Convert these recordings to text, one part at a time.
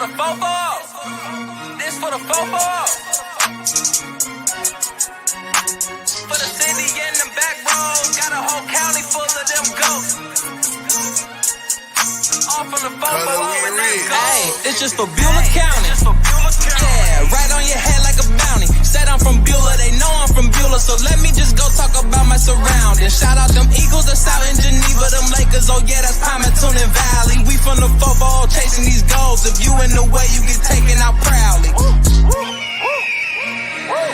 the fofo. This for the fofo. For the city and them back roads. Got a whole county full of them ghosts. All from the fofo and let's go. Hey, it's just for Beulah County. Yeah, right on your head like a bounty. Said I'm from Beulah, they know I'm from Beulah. So let me just go talk about my surroundings. Shout out them Eagles that's out in Geneva. Them Lakers, oh yeah, that's Palmerton and Valley. We from the football chasing these goals. If you in the way, you get taken out proudly.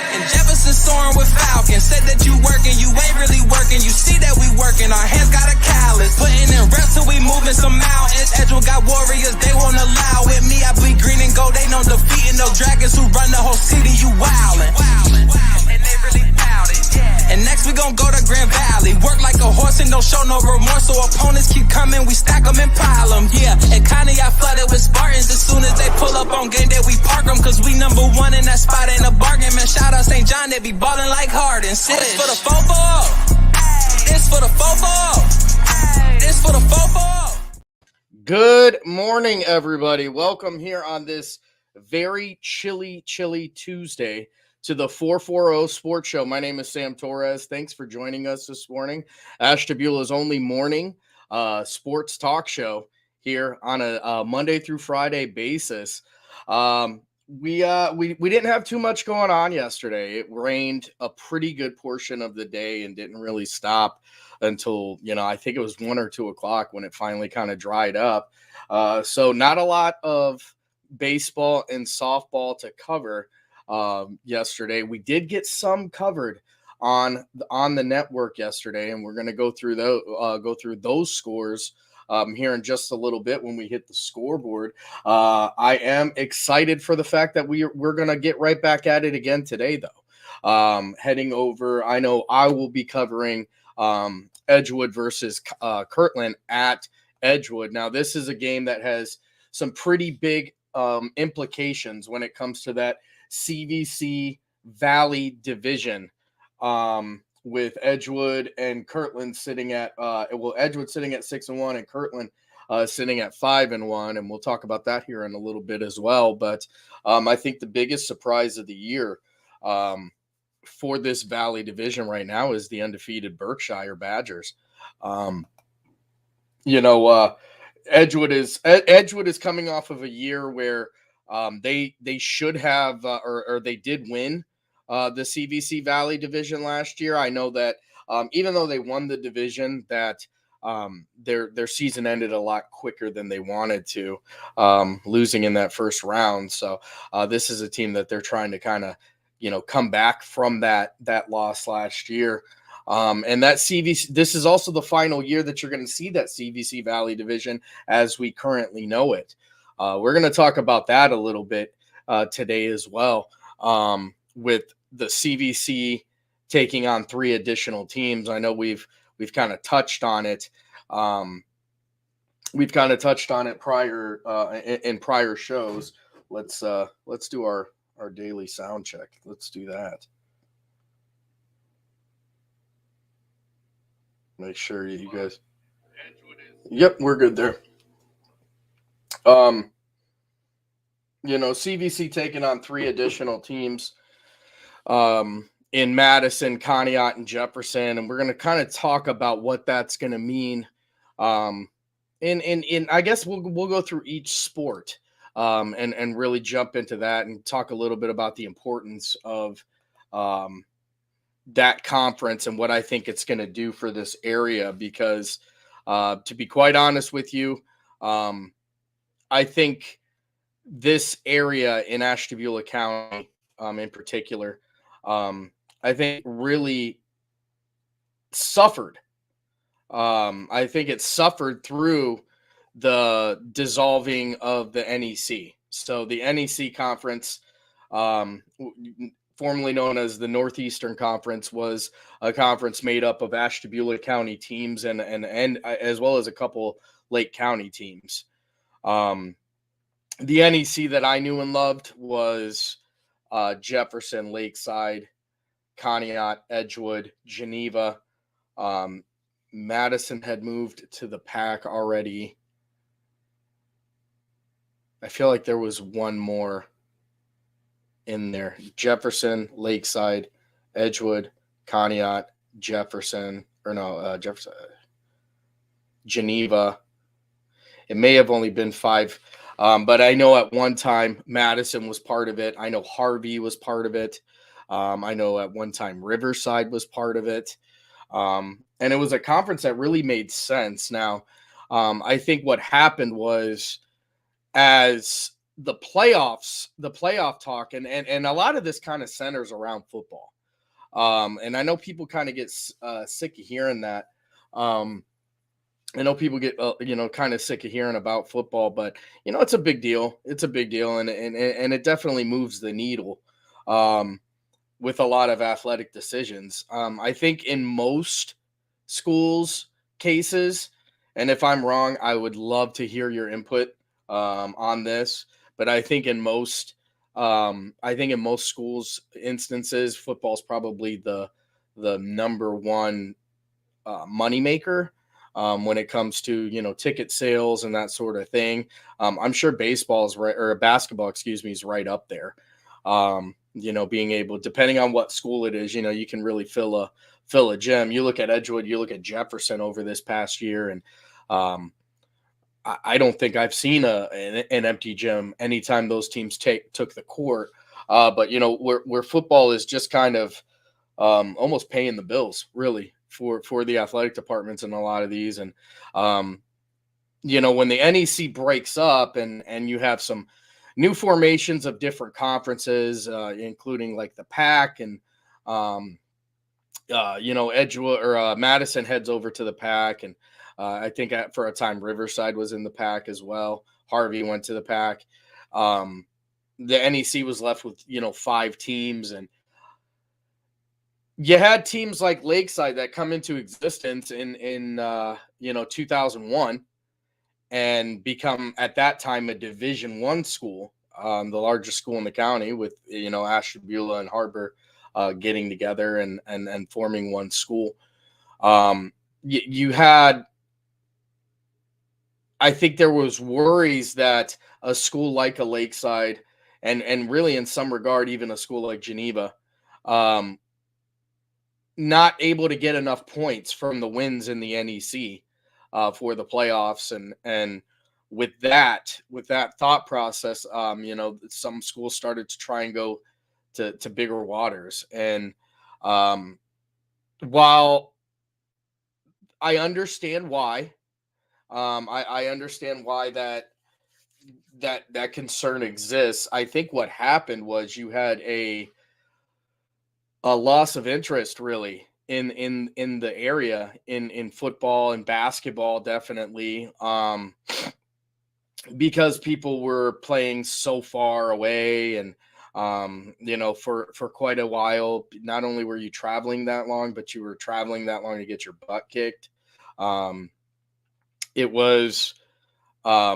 And Jefferson soaring with Falcons. Said that you working, you ain't really working. You see that we working, our hands got a callus. Putting in reps till we moving some mountains. Edgewood got warriors, they won't allow it. Me, I bleed green and gold, they know defeating no dragons who run the whole city. You wildin'. And they really doubt it. And next we gon' go to Grand Valley. Work like a horse and don't show no remorse. So opponents keep coming, we stack them and pile them. Yeah, and Connie I flooded with Spartans. As soon as they pull up on game day, we park them. Cause we number one in that spot, ain't a bargain. Man, shout out St. John, they be ballin' like Harden. This for the fofo. This for the fofo. This for the fofo. Good morning, everybody. Welcome here on this very chilly Tuesday to the 440 Sports Show. My name is Sam Torres. Thanks for joining us this morning. Ashtabula's only morning sports talk show here on a Monday through Friday basis. We didn't have too much going on yesterday. It rained a pretty good portion of the day and didn't really stop until, I think it was 1 or 2 o'clock when it finally kind of dried up. So not a lot of baseball and softball to cover yesterday. We did get some covered on the network yesterday, and we're going to go through those scores here in just a little bit when we hit the scoreboard. I am excited for the fact that we're going to get right back at it again today, though. Heading over, I know I will be covering Edgewood versus Kirtland at Edgewood. Now, this is a game that has some pretty big implications when it comes to that CVC Valley division, with Edgewood and Kirtland sitting at Edgewood sitting at 6-1 and Kirtland sitting at 5-1, and we'll talk about that here in a little bit as well. But I think the biggest surprise of the year for this Valley division right now is the undefeated Berkshire Badgers. Edgewood is coming off of a year where they should have or they did win the CVC Valley division last year. I know that even though they won the division, that their season ended a lot quicker than they wanted to, losing in that first round. So this is a team that they're trying to kind of come back from that loss last year. And that CVC, this is also the final year that you're going to see that CVC Valley division as we currently know it. We're going to talk about that a little bit today as well, with the CVC taking on 3 additional teams. I know we've kind of touched on it. We've kind of touched on it prior in prior shows. Let's do our daily sound check. Let's do that. Make sure you guys. Yep, we're good there. CVC taking on 3 additional teams in Madison, Conneaut, and Jefferson, and we're going to kind of talk about what that's going to mean. In I guess we'll go through each sport and really jump into that and talk a little bit about the importance of that conference and what I think it's going to do for this area. Because to be quite honest with you, I think this area in Ashtabula County, in particular, I think really suffered. I think it suffered through the dissolving of the NEC. So the NEC conference, formerly known as the Northeastern Conference, was a conference made up of Ashtabula County teams and as well as a couple Lake County teams. The NEC that I knew and loved was Jefferson, Lakeside, Conneaut, Edgewood, Geneva. Madison had moved to the PAC already. I feel like there was one more in there. Jefferson, Lakeside, Edgewood, Conneaut, Jefferson, or no, Jefferson, Geneva. It may have only been 5, but I know at one time Madison was part of it. I know Harvey was part of it. I know at one time Riverside was part of it. And it was a conference that really made sense. Now, I think what happened was as the playoff talk, and a lot of this kind of centers around football. And I know people kind of get sick of hearing that. I know people get kind of sick of hearing about football, but it's a big deal. It's a big deal, and it definitely moves the needle with a lot of athletic decisions. I think in most schools' cases, and if I'm wrong, I would love to hear your input on this. But I think in most schools' instances, football is probably the number one moneymaker when it comes to ticket sales and that sort of thing. I'm sure baseball is right, or basketball, excuse me, is right up there. Being able, depending on what school it is, you can really fill a gym. You look at Edgewood, you look at Jefferson over this past year, and I don't think I've seen an empty gym anytime those teams took the court. But where football is just kind of almost paying the bills, really, for the athletic departments in a lot of these. And when the NEC breaks up and you have some new formations of different conferences, including like the PAC, and Edgewood or Madison heads over to the PAC, and I think for a time Riverside was in the PAC as well. Harvey went to the PAC. The NEC was left with 5 teams, and you had teams like Lakeside that come into existence in 2001 and become at that time a Division I school, the largest school in the county, with Ashtabula and Harbor getting together and forming one school. You had, I think there was worries that a school like a Lakeside, and really in some regard even a school like Geneva, not able to get enough points from the wins in the NEC for the playoffs, and with that thought process, some schools started to try and go to bigger waters. And while I understand why, I understand why that concern exists, I think what happened was you had a loss of interest, really, in the area, in football and basketball, definitely, because people were playing so far away, and for quite a while, not only were you traveling that long, but you were traveling that long to get your butt kicked. It was I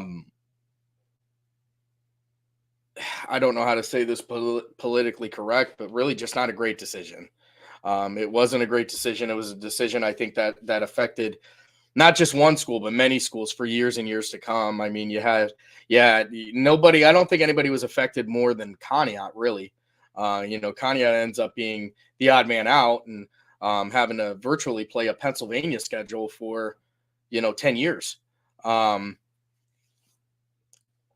don't know how to say this politically correct, but really just not a great decision. It wasn't a great decision. It was a decision, I think, that affected not just one school, but many schools for years and years to come. I mean, nobody, I don't think anybody was affected more than Conneaut, really. Conneaut ends up being the odd man out, and having to virtually play a Pennsylvania schedule for, 10 years.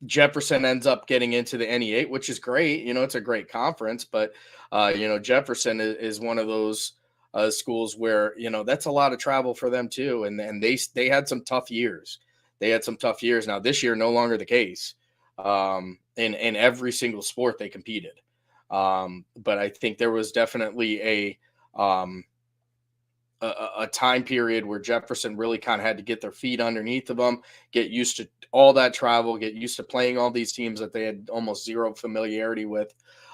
Jefferson ends up getting into the NE8, which is great. It's a great conference, but Jefferson is one of those schools where that's a lot of travel for them too, and they had some tough years. Now this year, no longer the case. In every single sport they competed, but I think there was definitely a time period where Jefferson really kind of had to get their feet underneath of them, get used to all that travel, get used to playing all these teams that they had almost zero familiarity with.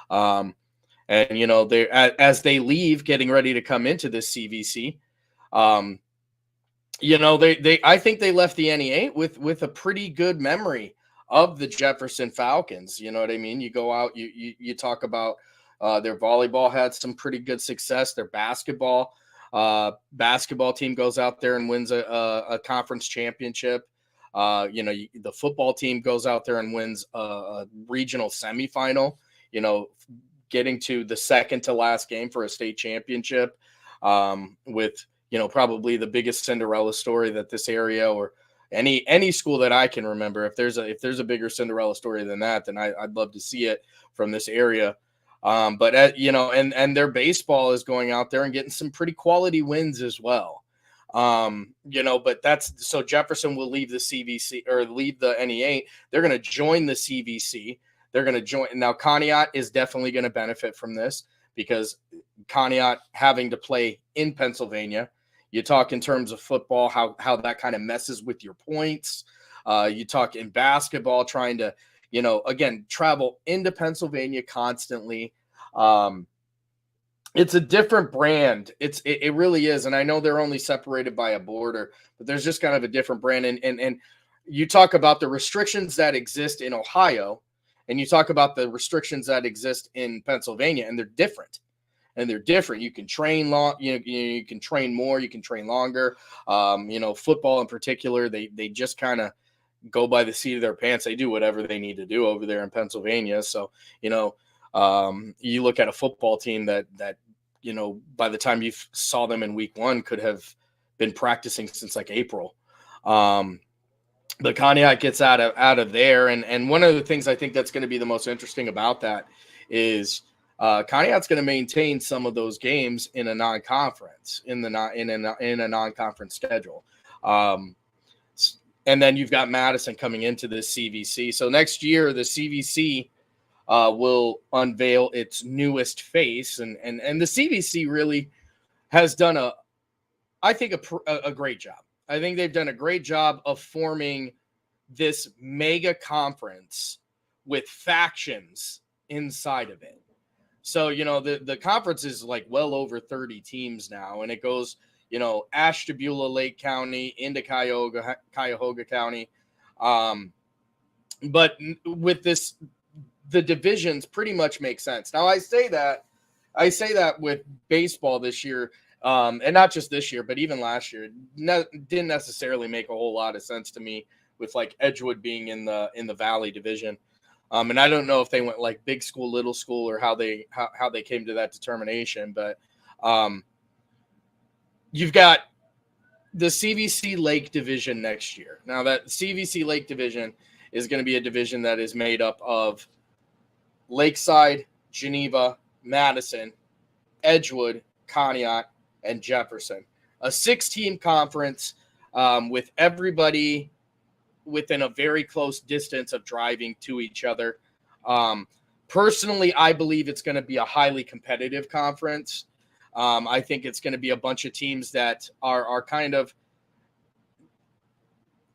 And they, as they leave, getting ready to come into this CVC, I think they left the NE8 with a pretty good memory of the Jefferson Falcons. You know what I mean? You go out, you talk about their volleyball had some pretty good success. Their basketball team goes out there and wins a conference championship. The football team goes out there and wins a regional semifinal, getting to the second to last game for a state championship, with, probably the biggest Cinderella story that this area or any school that I can remember. If there's a bigger Cinderella story than that, then I'd love to see it from this area. But and their baseball is going out there and getting some pretty quality wins as well. But so Jefferson will leave the CVC or leave the NE8. They're going to join the CVC. They're going to join. Now, Conneaut is definitely going to benefit from this because Conneaut having to play in Pennsylvania. You talk in terms of football, how that kind of messes with your points. You talk in basketball, trying to, again, travel into Pennsylvania constantly. It's a different brand. It really is. And I know they're only separated by a border, but there's just kind of a different brand. And you talk about the restrictions that exist in Ohio, and you talk about the restrictions that exist in Pennsylvania, and they're different. You can train long, you can train more, you can train longer. Football in particular, they just kind of go by the seat of their pants. They do whatever they need to do over there in Pennsylvania. So, you look at a football team that by the time you saw them in week 1 could have been practicing since like April. But Conneaut gets out of there. And one of the things I think that's going to be the most interesting about that is Conneaut's going to maintain some of those games in a non-conference, in a non-conference schedule. And then you've got Madison coming into the CVC. So next year, the CVC will unveil its newest face. And the CVC really has done a great job. I think they've done a great job of forming this mega conference with factions inside of it. So, the conference is like well over 30 teams now, and it goes, Ashtabula, Lake County, into Cuyahoga County. But with this, the divisions pretty much make sense. Now, I say that with baseball this year, and not just this year, but even last year, didn't necessarily make a whole lot of sense to me with like Edgewood being in the Valley division. And I don't know if they went like big school, little school, or how they came to that determination. But you've got the CVC Lake division next year. Now that CVC Lake division is going to be a division that is made up of Lakeside, Geneva, Madison, Edgewood, Conneaut, and Jefferson. A 6-team conference with everybody within a very close distance of driving to each other. Personally, I believe it's going to be a highly competitive conference. I think it's going to be a bunch of teams that are kind of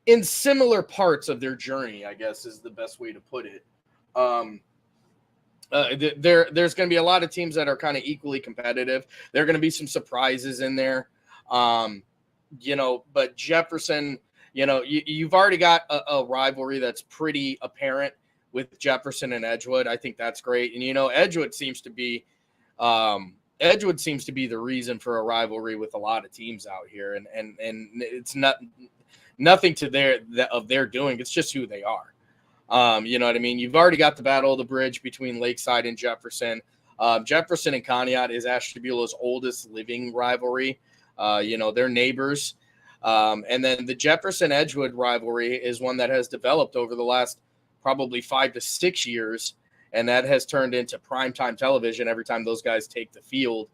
in similar parts of their journey, I guess is the best way to put it. There's going to be a lot of teams that are kind of equally competitive. There are going to be some surprises in there. But Jefferson, you've already got a rivalry that's pretty apparent with Jefferson and Edgewood. I think that's great. And, Edgewood seems to be the reason for a rivalry with a lot of teams out here. And it's nothing to their doing. It's just who they are. You know what I mean? You've already got the Battle of the Bridge between Lakeside and Jefferson. Jefferson and Conneaut is Ashtabula's oldest living rivalry. They're neighbors. And then the Jefferson-Edgewood rivalry is one that has developed over the last probably 5 to 6 years, and that has turned into primetime television every time those guys take the field.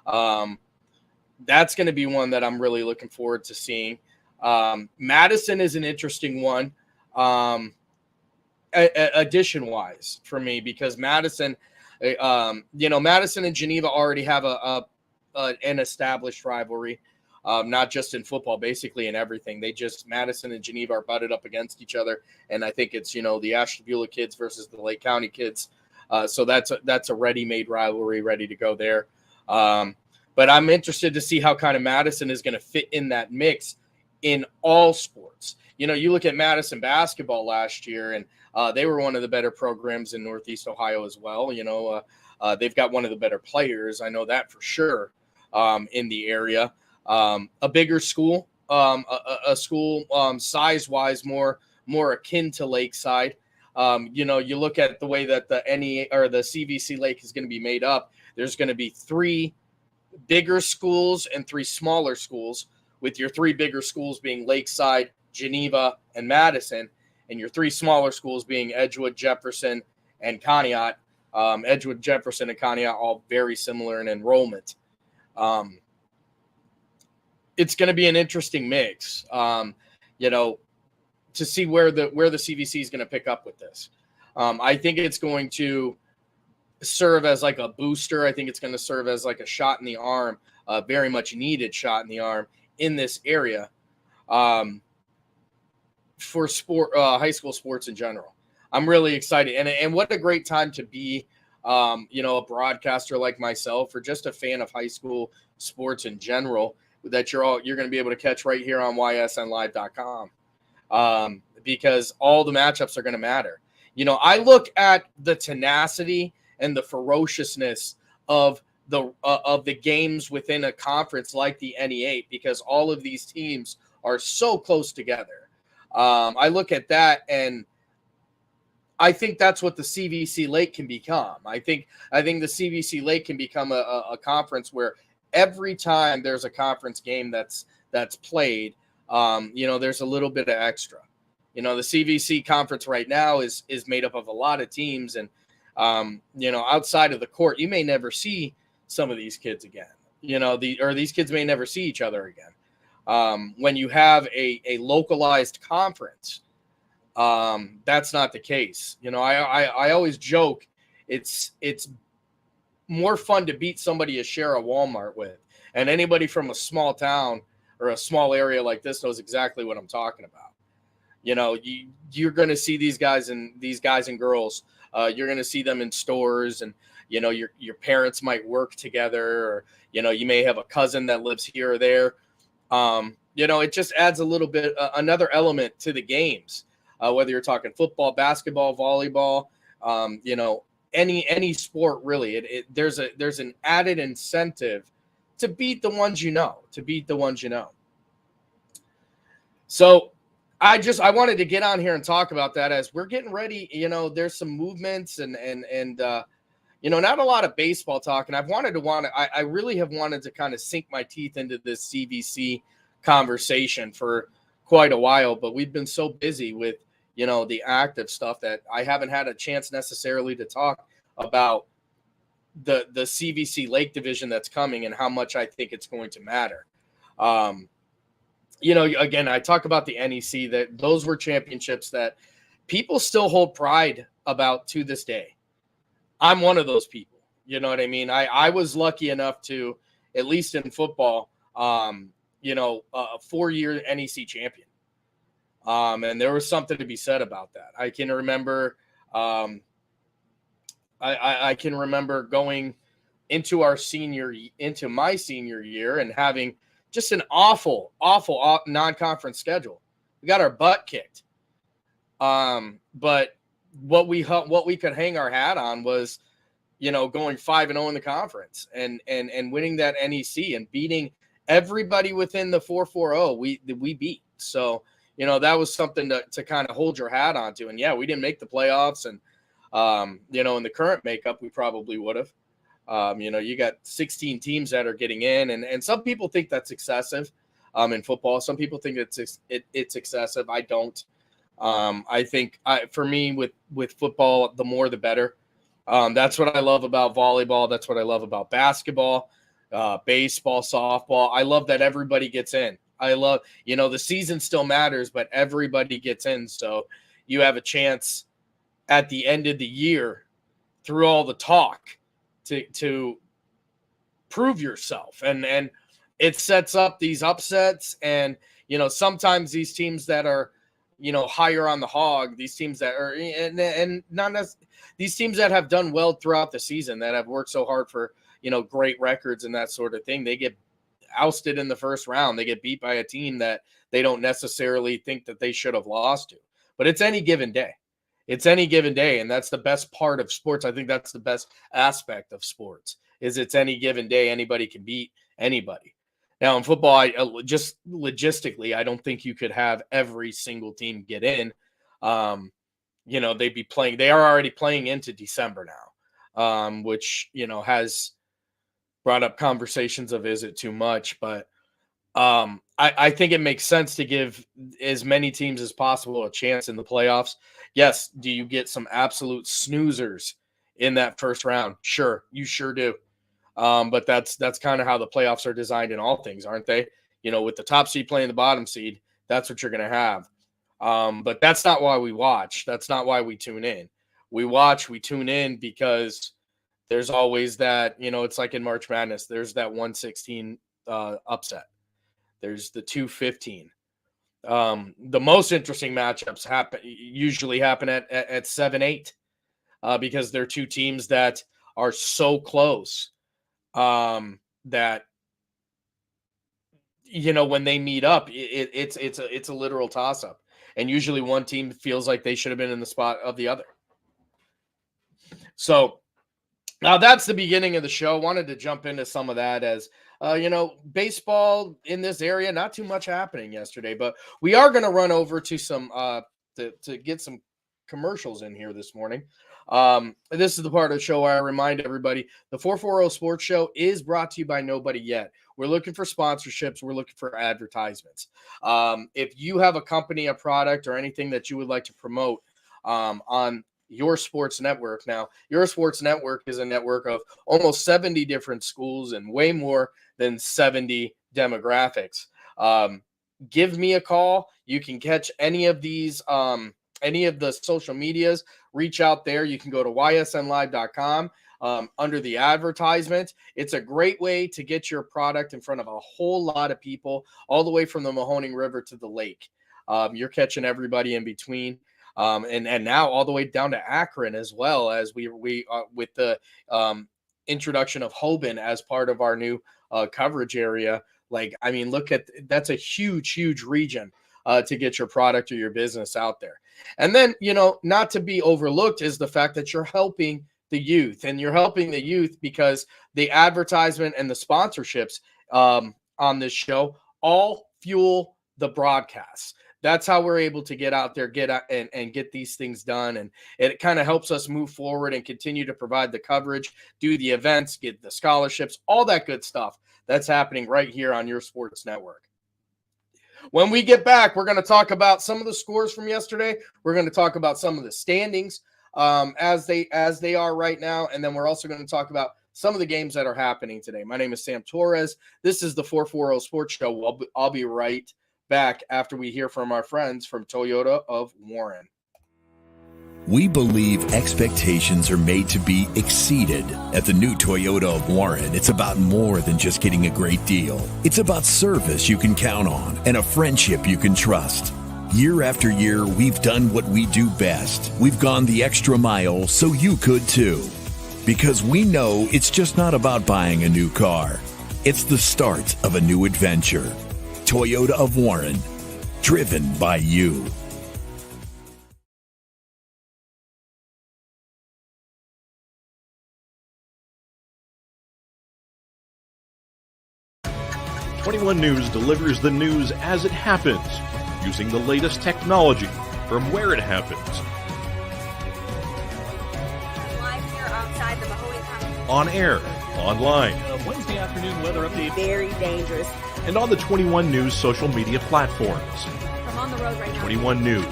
That's going to be one that I'm really looking forward to seeing. Madison is an interesting one. Addition-wise for me, because Madison, Madison and Geneva already have an established rivalry, not just in football, basically in everything. Madison and Geneva are butted up against each other, and I think it's the Ashtabula kids versus the Lake County kids. So that's a ready-made rivalry, ready to go there. But I'm interested to see how kind of Madison is going to fit in that mix in all sports. You look at Madison basketball last year, and they were one of the better programs in Northeast Ohio as well. They've got one of the better players. I know that for sure in the area. A bigger school, a a school size-wise more akin to Lakeside. You look at the way that the NEA or the CVC Lake is going to be made up. There's going to be 3 bigger schools and 3 smaller schools, with your 3 bigger schools being Lakeside, Geneva, and Madison, and your 3 smaller schools being Edgewood, Jefferson, and Conneaut. Edgewood, Jefferson, and Conneaut all very similar in enrollment. It's going to be an interesting mix, to see where the CVC is going to pick up with this. I think it's going to serve as like a booster. I think it's going to serve as like a shot in the arm, a very much needed shot in the arm in this area for high school sports in general. I'm really excited, and what a great time to be, a broadcaster like myself, or just a fan of high school sports in general, that you're going to be able to catch right here on ysnlive.com. Because all the matchups are going to matter. I look at the tenacity and the ferociousness of the games within a conference like the NE8, because all of these teams are so close together. I look at that, and I think that's what the CVC Lake can become. I think the CVC Lake can become a conference where every time there's a conference game that's played, there's a little bit of extra. The CVC conference right now is made up of a lot of teams, and outside of the court, you may never see some of these kids again. These kids may never see each other again. When you have a localized conference, that's not the case. I always joke, it's more fun to beat somebody you share a Walmart with, and anybody from a small town or a small area like this knows exactly what I'm talking about. You're going to see these guys and girls. You're going to see them in stores, and your parents might work together, or you may have a cousin that lives here or there. It just adds a little bit another element to the games. Whether you're talking football, basketball, volleyball, any sport really, there's an added incentive to beat the ones So I wanted to get on here and talk about that as we're getting ready. There's some movements and not a lot of baseball talk. And I really have wanted to kind of sink my teeth into this CVC conversation for quite a while, but we've been so busy with, the active stuff that I haven't had a chance necessarily to talk about the CVC Lake division that's coming and how much I think it's going to matter. Again, I talk about the NEC, that those were championships that people still hold pride about to this day. I'm one of those people. You know what I mean? I was lucky enough to, at least in football, a 4-year NEC champion. And there was something to be said about that. I can remember, I can remember going into my senior year and having just an awful non-conference schedule. We got our butt kicked. But what we could hang our hat on was, going 5-0 in the conference and winning that NEC and beating everybody within the 440 we beat. So, that was something to kind of hold your hat onto. And yeah, we didn't make the playoffs, and in the current makeup, we probably would have. You got 16 teams that are getting in, and some people think that's excessive in football. Some people think it's excessive. I don't. I think for me with football, the more the better. That's what I love about volleyball. That's what I love about basketball, baseball, softball. I love that everybody gets in. I love, the season still matters, but everybody gets in. So you have a chance at the end of the year, through all the talk, to prove yourself. And it sets up these upsets. And, sometimes these teams that are, higher on the hog, these teams that are, and not as these teams that have done well throughout the season, that have worked so hard for, great records and that sort of thing, they get ousted in the first round. They get beat by a team that they don't necessarily think that they should have lost to. But it's any given day. And that's the best part of sports. I think that's the best aspect of sports, is it's any given day. Anybody can beat anybody. Now in football, just logistically, I don't think you could have every single team get in. They'd be playing. They are already playing into December now, which, has brought up conversations of, is it too much? But I think it makes sense to give as many teams as possible a chance in the playoffs. Yes. Do you get some absolute snoozers in that first round? Sure. You sure do. But that's kind of how the playoffs are designed in all things, aren't they? With the top seed playing the bottom seed, that's what you're going to have. But that's not why we watch. That's not why we tune in. We tune in because there's always that, it's like in March Madness, there's that 116 upset. There's the 215. The most interesting matchups usually happen at 7-8 because they're two teams that are so close that when they meet up, it's a literal toss-up. And usually one team feels like they should have been in the spot of the other. So now that's the beginning of the show. Wanted to jump into some of that as, baseball in this area, not too much happening yesterday, but we are going to run over to some, to get some commercials in here this morning. This is the part of the show where I remind everybody the 440 Sports Show is brought to you by Nobody Yet. We're looking for sponsorships. We're looking for advertisements. If you have a company, a product, or anything that you would like to promote on your sports network. Now, your sports network is a network of almost 70 different schools and way more than 70 demographics. Give me a call. You can catch any of these, any of the social medias. Reach out there. You can go to ysnlive.com. Under the advertisement. It's a great way to get your product in front of a whole lot of people, all the way from the Mahoning River to the lake. You're catching everybody in between. And now all the way down to Akron, as well as we with the introduction of Hoban as part of our new coverage area. Look at, that's a huge region to get your product or your business out there. And then, not to be overlooked is the fact that you're helping the youth, and you're helping the youth because the advertisement and the sponsorships on this show all fuel the broadcasts. That's how we're able to get out there, and get these things done. And it kind of helps us move forward and continue to provide the coverage, do the events, get the scholarships, all that good stuff that's happening right here on your sports network. When we get back, we're going to talk about some of the scores from yesterday. We're going to talk about some of the standings as they are right now. And then we're also going to talk about some of the games that are happening today. My name is Sam Torres. This is the 440 Sports Show. I'll be right back after we hear from our friends from Toyota of Warren. We believe expectations are made to be exceeded. At the new Toyota of Warren, it's about more than just getting a great deal. It's about service you can count on and a friendship you can trust. Year after year, we've done what we do best. We've gone the extra mile so you could too. Because we know it's just not about buying a new car. It's the start of a new adventure. Toyota of Warren, driven by you. .21 News delivers the news as it happens, using the latest technology from where it happens. Live here outside the Mahoning County. On air, online, Wednesday afternoon weather update. Very dangerous. and on the 21 News social media platforms. I'm on the road right now. 21 News,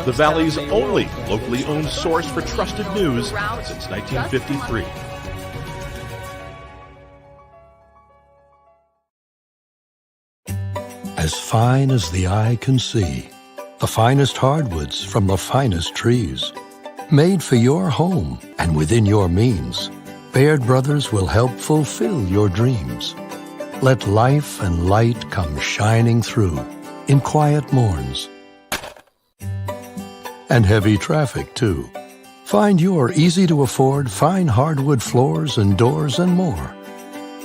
the Valley's only locally owned source for trusted news since 1953. As fine as the eye can see, the finest hardwoods from the finest trees. Made for your home and within your means, Baird Brothers will help fulfill your dreams. Let life and light come shining through in quiet morns. And heavy traffic, too. Find your easy-to-afford fine hardwood floors and doors and more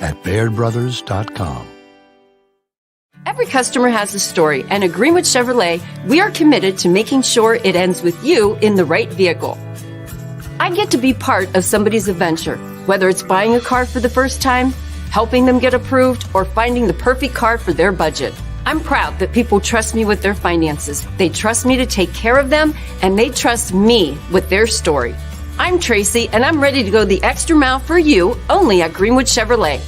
at BairdBrothers.com. Every customer has a story, and at Greenwood Chevrolet, we are committed to making sure it ends with you in the right vehicle. I get to be part of somebody's adventure, whether it's buying a car for the first time, helping them get approved, or finding the perfect car for their budget. I'm proud that people trust me with their finances. They trust me to take care of them, and they trust me with their story. I'm Tracy, and I'm ready to go the extra mile for you, only at Greenwood Chevrolet.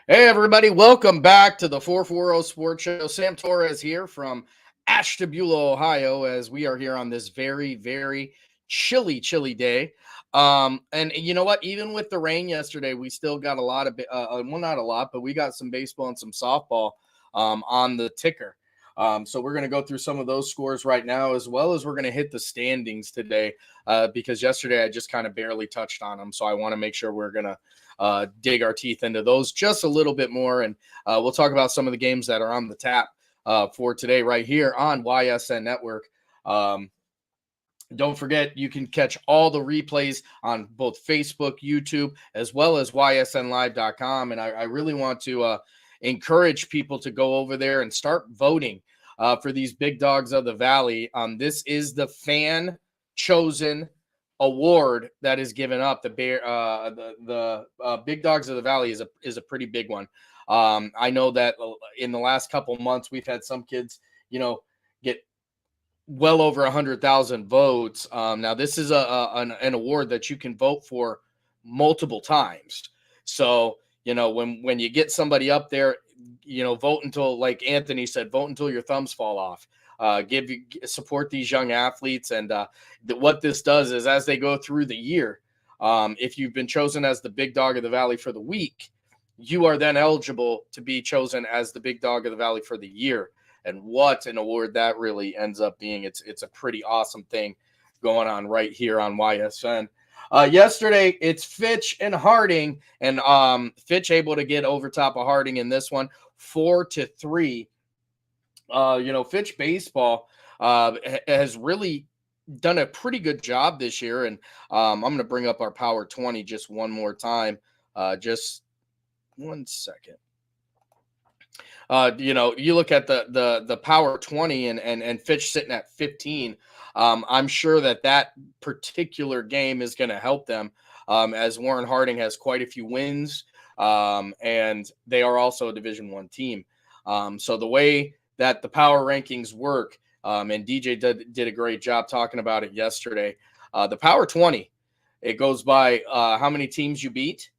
Hey, everybody. Welcome back to the 440 Sports Show. Sam Torres here from Ashtabula, Ohio, as we are here on this very, very chilly day. And you know what? Even with the rain yesterday, we still got a lot of, well, not a lot, but we got some baseball and some softball on the ticker. So we're going to go through some of those scores right now, as well as we're going to hit the standings today because yesterday I just kind of barely touched on them. So I want to make sure we're going to dig our teeth into those just a little bit more. And we'll talk about some of the games that are on the tap for today right here on YSN Network. Don't forget, you can catch all the replays on both Facebook, YouTube, as well as ysnlive.com. And I really want to encourage people to go over there and start voting for these big dogs of the Valley. This is the fan-chosen award that is given up. The Big Dogs of the Valley is a pretty big one. I know that in the last couple months we've had some kids, get well over 100,000 votes. Now this is an award that you can vote for multiple times. So when you get somebody up there, vote until, like Anthony said, vote until your thumbs fall off. Support these young athletes. And what this does is, as they go through the year, if you've been chosen as the Big Dog of the Valley for the week, you are then eligible to be chosen as the Big Dog of the Valley for the year. And what an award that really ends up being. It's a pretty awesome thing going on right here on YSN. Yesterday, it's Fitch and Harding, and Fitch able to get over top of Harding in this one, 4-3. Fitch baseball has really done a pretty good job this year. And I'm going to bring up our Power 20 just one more time. Just 1 second. You look at the Power 20 and Fitch sitting at 15. I'm sure that particular game is going to help them as Warren Harding has quite a few wins, and they are also a Division I team. So the way that the power rankings work, and DJ did a great job talking about it yesterday. The Power 20, it goes by how many teams you beat.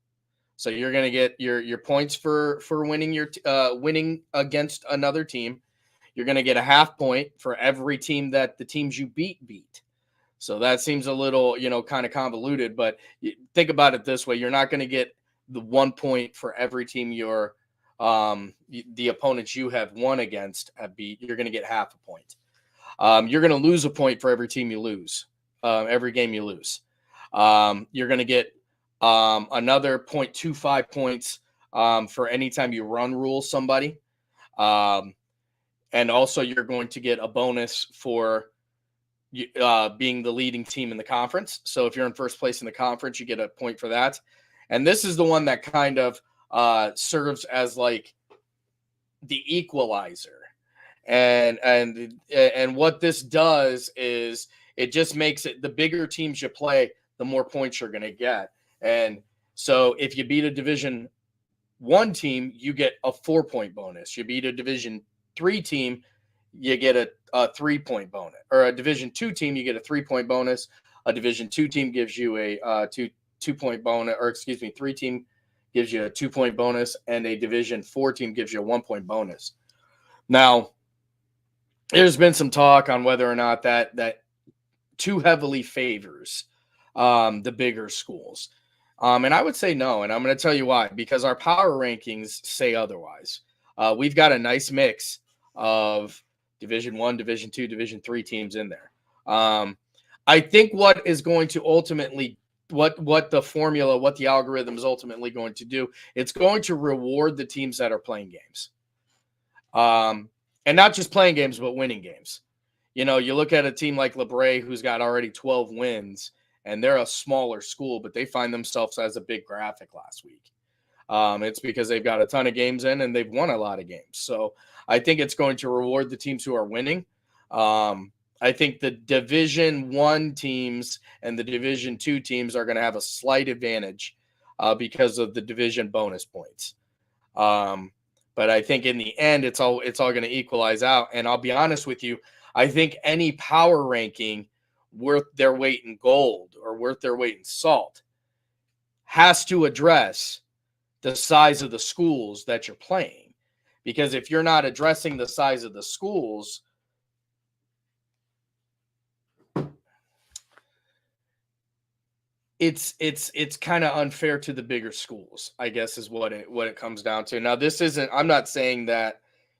So you're going to get your points for winning winning against another team. You're going to get a half point for every team that the teams you beat. So that seems a little, kind of convoluted, but think about it this way. You're not going to get the 1 point for every team the opponents you have won against have beat. You're going to get half a point. You're going to lose a point for every team you lose, every game you lose. You're going to get another 0.25 points for any time you run rule somebody. And also you're going to get a bonus for being the leading team in the conference. So if you're in first place in the conference, you get a point for that. And this is the one that kind of serves as like the equalizer. And what this does is it just makes it, the bigger teams you play, the more points you're going to get. And so if you beat a Division I team, you get a 4-point bonus. You beat a Division III team, you get a 3-point bonus. Or a Division II team, you get a 3-point bonus. A Division II team gives you a 2-point bonus, or excuse me, 3 team gives you a 2-point bonus, and a Division IV team gives you a 1-point bonus. Now, there's been some talk on whether or not that too heavily favors the bigger schools. And I would say no, and I'm going to tell you why. Because our power rankings say otherwise. We've got a nice mix of Division I, Division II, Division III teams in there. I think what is going to ultimately what the formula, what the algorithm is ultimately going to do. It's going to reward the teams that are playing games. And not just playing games, but winning games. You know, you look at a team like LeBray, who's got already 12 wins, and they're a smaller school, but they find themselves as a big graphic last week. It's because they've got a ton of games in and they've won a lot of games. So I think it's going to reward the teams who are winning. I think the Division I teams and the Division II teams are going to have a slight advantage because of the division bonus points. But I think in the end, it's all going to equalize out. And I'll be honest with you, I think any power ranking worth their weight in gold or worth their weight in salt has to address the size of the schools that you're playing. Because if you're not addressing the size of the schools, it's kind of unfair to the bigger schools, I guess, is what it comes down to. Now, I'm not saying that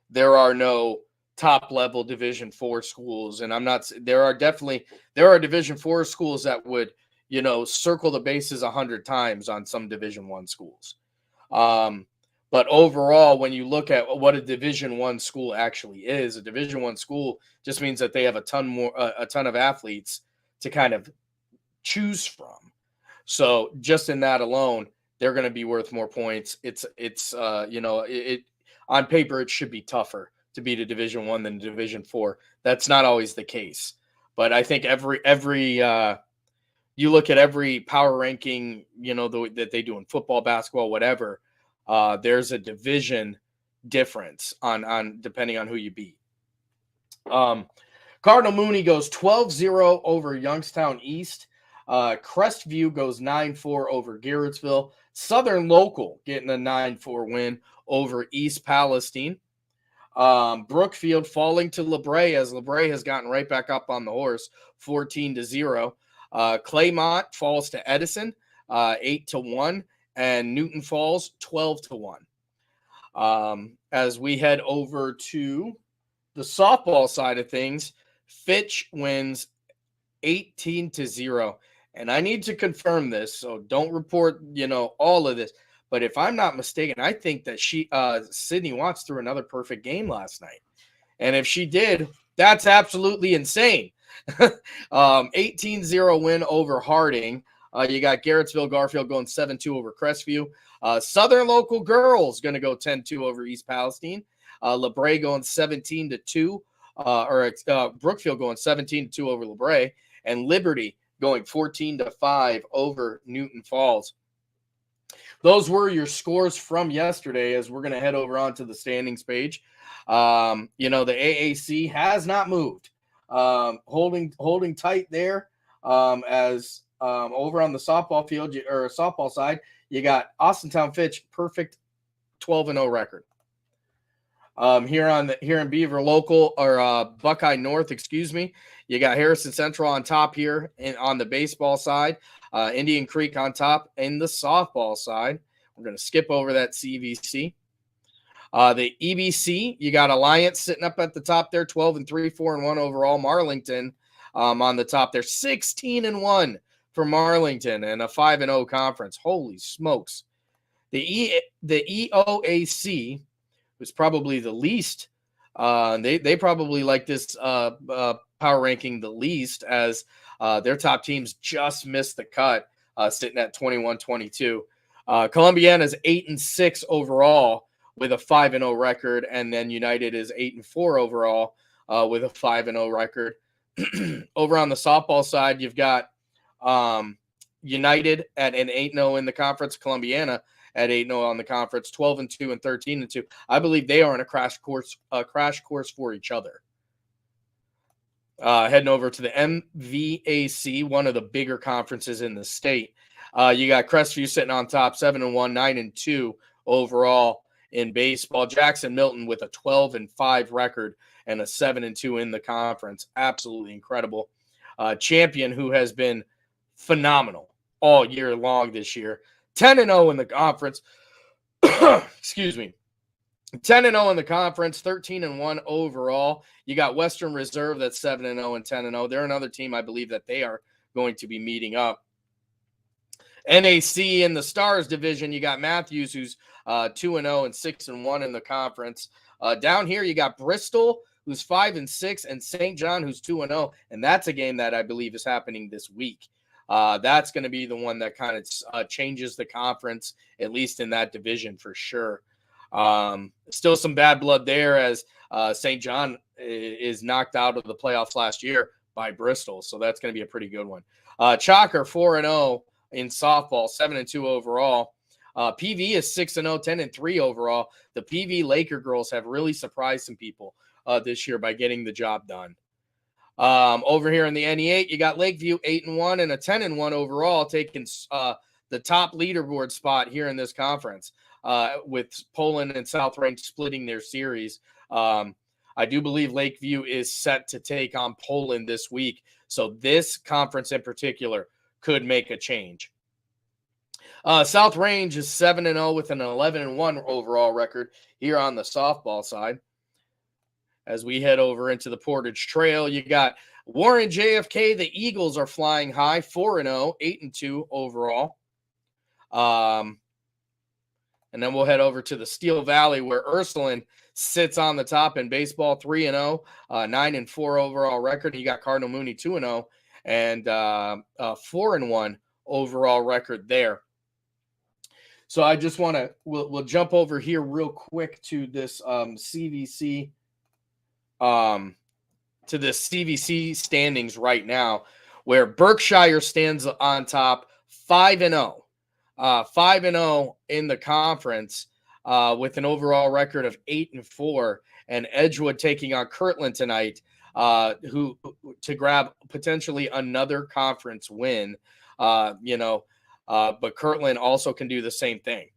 there are no top level Division IV schools, and there are Division IV schools that would, circle the bases 100 times on some Division I schools. But overall, when you look at what a Division I school actually is, a Division I school just means that they have a ton of athletes to kind of choose from. So just in that alone, they're going to be worth more points. On paper, it should be tougher to beat a Division I than a Division IV. That's not always the case. But I think you look at every power ranking, that they do in football, basketball, whatever, there's a division difference on depending on who you beat. Cardinal Mooney goes 12-0 over Youngstown East. Crestview goes 9-4 over Garrettsville. Southern Local getting a 9-4 win over East Palestine. Brookfield falling to LeBray as LeBray has gotten right back up on the horse, 14-0. Claymont falls to Edison, 8-1, and Newton Falls 12-1. As we head over to the softball side of things, Fitch wins 18-0. And I need to confirm this, so don't report, all of this. But if I'm not mistaken, I think that Sydney Watts threw another perfect game last night. And if she did, that's absolutely insane. 18-0 win over Harding. You got Garrettsville Garfield going 7-2 over Crestview. Southern Local Girls going to go 10-2 over East Palestine. LeBray going 17-2. Brookfield going 17-2 over LeBray. And Liberty going 14-5 over Newton Falls. Those were your scores from yesterday as we're going to head over onto the standings page. The AAC has not moved. Holding tight there as over on the softball field or softball side, you got Austintown Fitch, perfect 12-0 record. Here in Beaver Local or Buckeye North, you got Harrison Central on top here on the baseball side. Indian Creek on top in the softball side. We're going to skip over that CVC. The EBC, you got Alliance sitting up at the top there, 12-3, 4-1 overall. Marlington on the top there, 16-1 for Marlington and a 5-0 conference. Holy smokes. The EOAC was probably the least. They probably like this power ranking the least as their top teams just missed the cut, sitting at 21-22. Columbiana is 8-6 overall with a 5-0 record, and then United is 8-4 overall with a 5-0 record. Over on the softball side, you've got United at an 8-0 in the conference, Columbiana at 8-0 on the conference, 12-2 and 13-2. I believe they are in a crash course for each other. Heading over to the MVAC, one of the bigger conferences in the state. You got Crestview sitting on top, 7-1, 9-2 overall in baseball. Jackson Milton with a 12-5 record and a 7-2 in the conference. Absolutely incredible. Champion, who has been phenomenal all year long this year, 10-0 in the conference. Excuse me. 10-0 in the conference, 13-1 overall. You got Western Reserve that's 7-0 and 10-0. They're another team I believe that they are going to be meeting up NAC in the Stars division, you got Matthews, who's 2-0 and 6-1 in the conference. Down here, you got Bristol, who's 5-6, and St. John, who's 2-0, and that's a game that I believe is happening this week. That's going to be the one that kind of changes the conference, at least in that division for sure. Still some bad blood there as St. John is knocked out of the playoffs last year by Bristol, so that's going to be a pretty good one. Chalker 4-0 in softball, 7-2 overall. PV is 6-0, 10-3 overall. The PV Laker girls have really surprised some people this year by getting the job done. Over here in the NE8, you got Lakeview 8-1 and a 10-1 overall, taking the top leaderboard spot here in this conference, with Poland and South Range splitting their series. I do believe Lakeview is set to take on Poland this week, so this conference in particular could make a change. South Range is 7-0 with an 11-1 overall record here on the softball side. As we head over into the Portage Trail, you got Warren JFK. The Eagles are flying high, 4-0, 8-2 overall. And then we'll head over to the Steel Valley, where Ursuline sits on the top in baseball, 3-0, 9-4 overall record. You got Cardinal Mooney 2-0 and 4-1 overall record there. So I just want to we'll jump over here real quick to this CVC standings right now, where Berkshire stands on top, 5-0. 5-0 in the conference with an overall record of 8-4, and Edgewood taking on Kirtland tonight, who to grab potentially another conference win. But Kirtland also can do the same thing.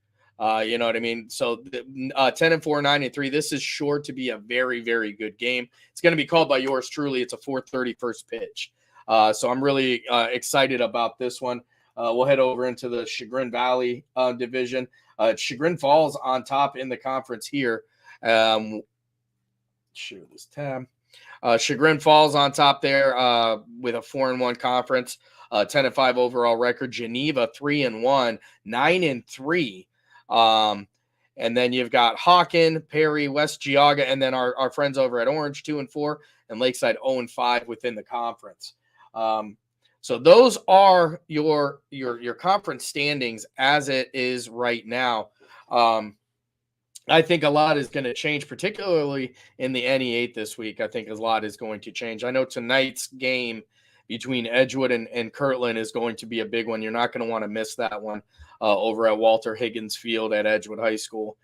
You know what I mean? So 10-4, 9-3. This is sure to be a very, very good game. It's going to be called by yours truly. It's a 4:30 first pitch. So I'm really excited about this one. We'll head over into the Chagrin Valley division. Chagrin Falls on top in the conference here. Share this tab. Chagrin Falls on top there with a 4-1 conference, 10-5 overall record. Geneva 3-1, 9-3. And then you've got Hawken, Perry, West Geauga, and then our friends over at Orange 2-4, and Lakeside 0-5 within the conference. So those are your conference standings as it is right now. I think a lot is going to change, particularly in the NE8 this week. I think a lot is going to change. I know tonight's game between Edgewood and Kirtland is going to be a big one. You're not going to want to miss that one over at Walter Higgins Field at Edgewood High School.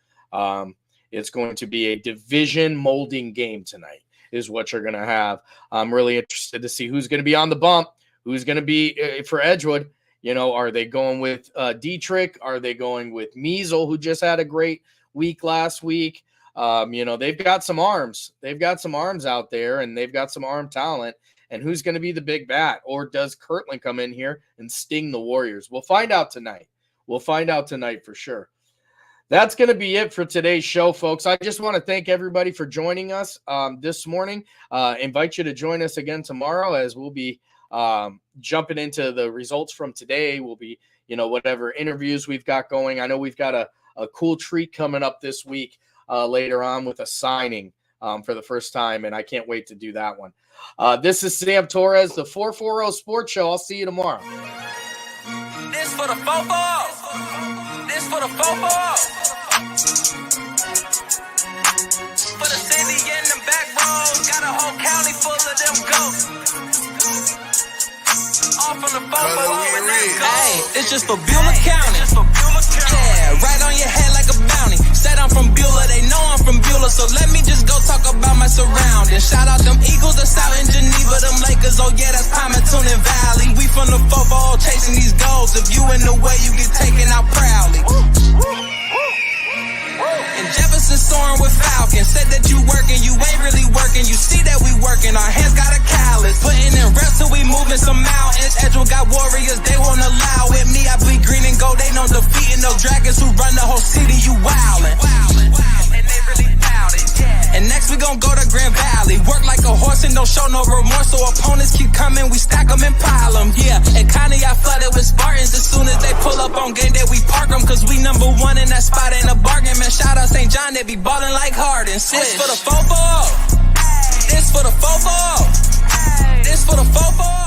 It's going to be a division molding game tonight is what you're going to have. I'm really interested to see who's going to be on the bump, who's going to be for Edgewood. You know, are they going with Dietrich? Are they going with Measle, who just had a great week last week? They've got some arms. They've got some arms out there, and they've got some arm talent. And who's going to be the big bat? Or does Kirtland come in here and sting the Warriors? We'll find out tonight. We'll find out tonight for sure. That's going to be it for today's show, folks. I just want to thank everybody for joining us this morning. Invite you to join us again tomorrow as we'll be jumping into the results from today. We'll be, whatever interviews we've got going. I know we've got a cool treat coming up this week later on with a signing for the first time, and I can't wait to do that one. This is Sam Torres, the 440 Sports Show. I'll see you tomorrow. This for the fofo. This for the fofo. For the city and the back roads, got a whole county full of them ghosts. All from the fofo. Hey, it's just for Beulah County. Yeah, right on your head like a bounty. Said I'm from Beulah, they know I'm from Beulah, so let me just go talk about my surroundings. Shout out them Eagles that's out in Geneva, them Lakers, oh yeah, that's Palmerton and Valley. We from the fofo chasing these goals. If you in the way, you get taken out proudly. And Jefferson soaring with Falcon. Said that you working, you ain't really working. You see that we working, our hands got a callus. Putting in reps till we moving some mountains. Edgewood got warriors, they won't allow it. Me, I bleed green and gold, they know defeating those dragons who run the whole city. You wildin'. And they really doubt it, yeah. And next we gon' go to Grand Valley. Work like a horse and don't show no remorse. So opponents keep coming, we stack them and pile them, yeah. And Connie, I flooded with Spartans as soon as they pull up. number one in that spot, ain't a bargain, man. Shout out St. John, they be ballin' like Harden. This for the fofo. This for the fofo. This for the fofo.